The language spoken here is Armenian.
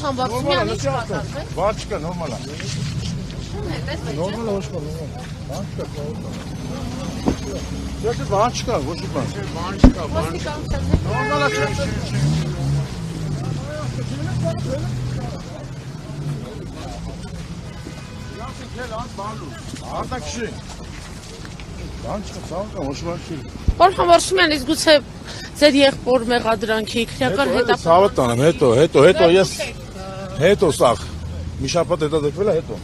Որքան վարձումյանի չկա։ Բան չկա, նորմալ է։ Նորմալ է, ոչ կա, նորմալ։ Բան չկա, ոչ բան։ Բան չկա, բան չկա։ Նորմալ է, չէ։ Արտակշի։ Բան չկա, ցավ կա, ոչ բան չի։ Որքան վարձումյան, իսկ գուցե ձեր եղբոր մեղադրանքի քրեական Հետո ցավը տանեմ, հետո ես հետո սաղ մի շաբաթ հետո դեպել է հետո